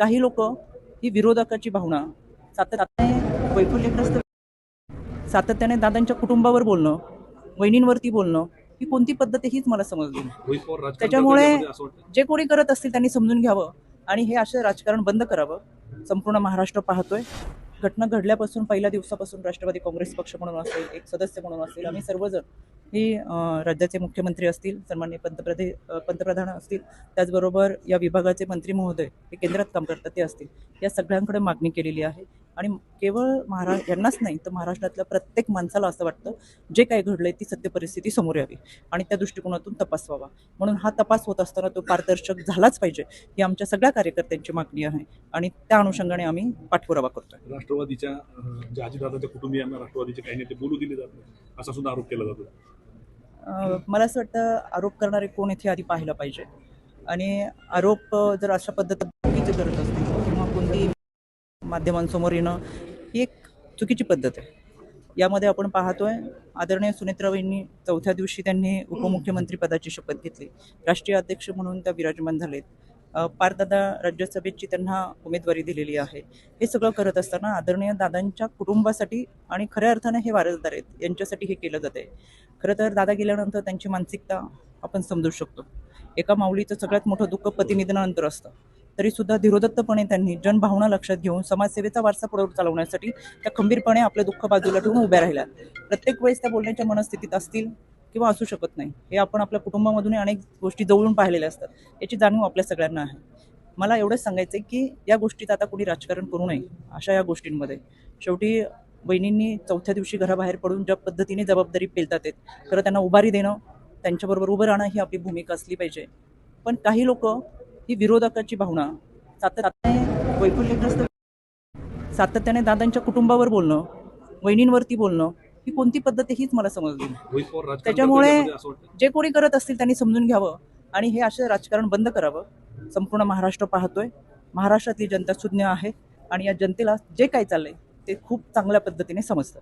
काही लोक ही विरोधकाची भावना सातत्याने वैफल्यग्रस्त सातत्याने दादांच्या कुटुंबावर बोलणं, वहिनींवरती बोलणं ही कोणती पद्धत आहे हीच मला समजली नाही. रोहित पवार राजकारण करतात त्याच्यामुळे यामध्ये असं वाटतं. जे कोणी करत असतील त्यांनी समजून घ्यावं आणि हे असं राजकारण बंद करावं. संपूर्ण महाराष्ट्र पाहतोय. घटना घडल्यापासून पहिल्या दिवसापासून राष्ट्रवादी काँग्रेस पक्ष म्हणून असेल, एक सदस्य म्हणून असेल, आम्ही सर्वजण ही राज्याचे मुख्यमंत्री असतील, सन्माननीय पंतप्रधान असतील, त्याचबरोबर या विभागाचे मंत्री महोदय हे केंद्रात काम करतात ते असतील, या सगळ्यांकडे मागणी केलेली आहे. आणि केवळ यांनाच नाही तर महाराष्ट्रातल्या प्रत्येक माणसाला असं वाटतं जे काही घडलंय ती सत्य परिस्थिती समोर यावी आणि त्या दृष्टिकोनातून तपास व्हावा. म्हणून हा तपास होत असताना तो पारदर्शक झालाच पाहिजे ही आमच्या सगळ्या कार्यकर्त्यांची मागणी आहे आणि त्या अनुषंगाने आम्ही पाठपुरावा करतोय. राष्ट्रवादीच्या जे अजितदादांच्या कुटुंबियांना राष्ट्रवादीचे काही नेते बोलू दिले जात नाही असा सुद्धा आरोप केला जातो. मला असं वाटतं आरोप करणारे कोण इथे आधी पाहायला पाहिजे आणि आरोप जर अशा पद्धतीचे करत असतील किंवा कोणती माध्यमांसमोर येणं ही एक चुकीची पद्धत आहे. यामध्ये आपण पाहतोय आदरणीय सुनेत्राबाईंनी चौथ्या दिवशी त्यांनी उपमुख्यमंत्री पदाची शपथ घेतली, राष्ट्रीय अध्यक्ष म्हणून त्या विराजमान झालेत, पारदादा राज्यसभेची त्यांना उमेदवारी दिलेली आहे. हे सगळं करत असताना आदरणीय दादांच्या कुटुंबासाठी आणि खऱ्या अर्थाने हे वारसदार आहेत यांच्यासाठी हे केलं जात आहे. खरं तर दादा गेल्यानंतर त्यांची मानसिकता आपण समजू शकतो. एका माऊलीचं सगळ्यात मोठं दुःख पतिनिधनानंतर असतं, तरीसुद्धा धीरोदत्तपणे त्यांनी जनभावना लक्षात घेऊन समाजसेवेचा वारसा पुढे चालवण्यासाठी त्या खंबीरपणे आपलं दुःख बाजूला ठेवून उभ्या राहिल्या. प्रत्येक वेळेस त्या बोलण्याच्या मनस्थितीत असतील किंवा असू शकत नाही, हे आपण आपल्या कुटुंबामधून अनेक गोष्टी जवळून पाहिलेल्या असतात, याची जाणीव आपल्या सगळ्यांना आहे. मला एवढंच सांगायचं आहे की या गोष्टीत आता कोणी राजकारण करू नये अशा या गोष्टींमध्ये. शेवटी बहिणींनी चौथ्या दिवशी घराबाहेर पडून ज्या पद्धतीने जबाबदारी पेलतात आहेत, खरं त्यांना उभारी देणं, त्यांच्याबरोबर उभं राहणं ही आपली भूमिका असली पाहिजे. पण काही लोक ही विरोधकाची भावना सातत्याने वैफल्यग्रस्त सातत्याने दादांच्या कुटुंबावर बोलणं, वहिनींवरती बोलणं ही कोणती पद्धत आहे हीच मला समजली नाही. रोहित पवार राजकारण करतात त्याच्यामुळे यामध्ये असं वाटतं. जे कोणी करत असतील त्यांनी समजून घ्यावं आणि हे असं राजकारण बंद करावं. संपूर्ण महाराष्ट्र पाहतोय. महाराष्ट्रातली जनता सुज्ञ आहे आणि या जनतेला जे काही चाललंय ते खूप चांगल्या पद्धतीने समजतं.